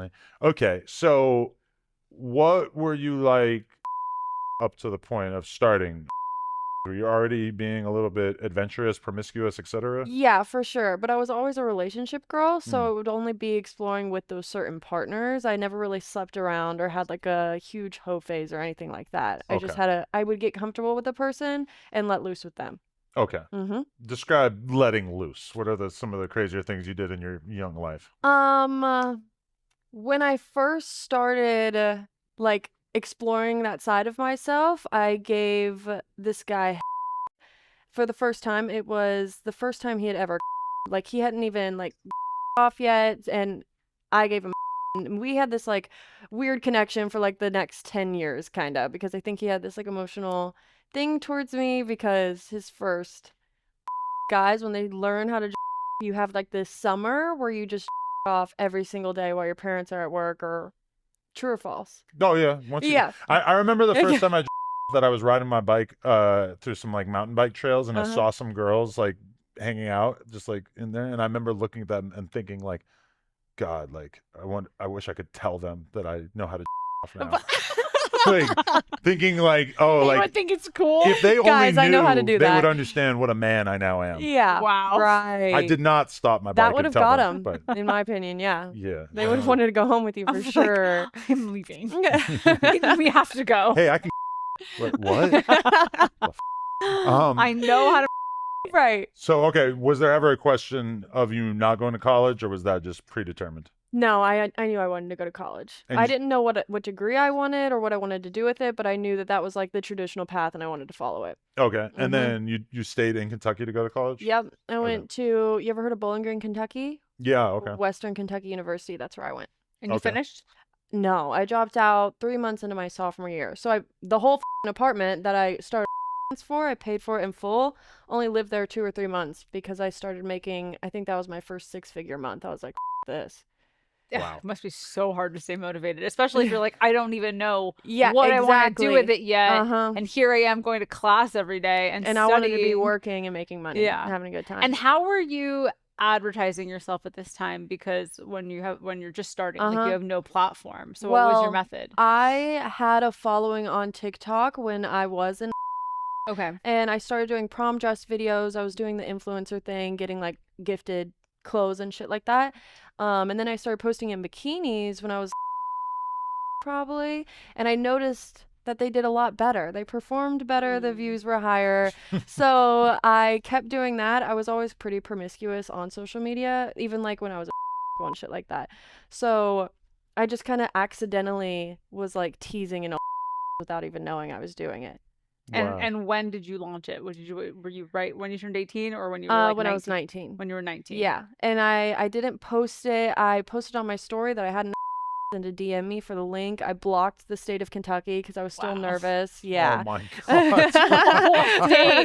definitely. Okay, so what were you like up to the point of starting? Were you already being a little bit adventurous, promiscuous, etc.? Yeah, for sure. But I was always a relationship girl, Hmm. so it would only be exploring with those certain partners. I never really slept around or had like a huge hoe phase or anything like that. Okay. I would get comfortable with a person and let loose with them. Okay. Mm-hmm. Describe letting loose. What are some of the crazier things you did in your young life? Um, uh, when I first started like exploring that side of myself, I gave this guy for the first time. It was the first time he had ever like he hadn't even like off yet, and I gave him and we had this like weird connection for like the next 10 years kind of because I think he had this like emotional thing towards me because his first guys when they learn how to you have like this summer where you just off every single day while your parents are at work or true or false. Oh yeah, Yeah. I remember the first Yeah. time I that I was riding my bike through some like mountain bike trails and I Uh-huh. saw some girls like hanging out just like in there and I remember looking at them and thinking like God, like I wish I could tell them that I know how to off now. Like thinking like, oh, They like would think it's cool. if they only Guys, I know how to knew, do they would that. understand what a man I now am. Yeah. Wow. Right. I did not stop my That bike would and have tell got them, him, but in my opinion, yeah. yeah. They would have wanted to go home with you for I'm like, sure. I'm leaving. We have to go. Hey, I can. What? I know how to. Right. So okay, was there ever a question of you not going to college, or was that just predetermined? No, I knew I wanted to go to college. And I didn't know what degree I wanted or what I wanted to do with it, but I knew that that was like the traditional path and I wanted to follow it. okay, and Mhm. then you stayed in Kentucky to go to college? Yep. I went to, you ever heard of Bowling Green, Kentucky? Yeah. Okay. Western Kentucky University, that's where I went. And you Okay. finished? No, I dropped out 3 months into my sophomore year. So the whole apartment that I started for, I paid for it in full. Only lived there 2 or 3 months because I started making, I think that was my first 6-figure month. I was like, this. Wow. It must be so hard to stay motivated, especially if you're like, I don't even know Yeah, what I want to do with exactly. it yet. Uh-huh. And here I am going to class every day and I wanted to be studying. working and making money, Yeah. and having a good time. And how were you advertising yourself at this time? Because when you're just starting, like Uh-huh. you have no platform. So what was your Well, method? I had a following on TikTok when I was in, Okay. and I started doing prom dress videos. I was doing the influencer thing, getting like gifted clothes and shit like that. And then I started posting in bikinis when I was probably, and I noticed that they did a lot better. They performed better, the views were higher. So I kept doing that. I was always pretty promiscuous on social media, even like when I was one shit like that. So I just kind of accidentally was like teasing and without even knowing I was doing it. Wow. And when did you launch it? Were you right when you turned 18 or when you were like When 19? I was 19. When you were 19. Yeah. And I didn't post it. I posted on my story that I had and to DM me for the link. I blocked the state of Kentucky because I was still Wow. nervous. Oh Yeah. my God. State.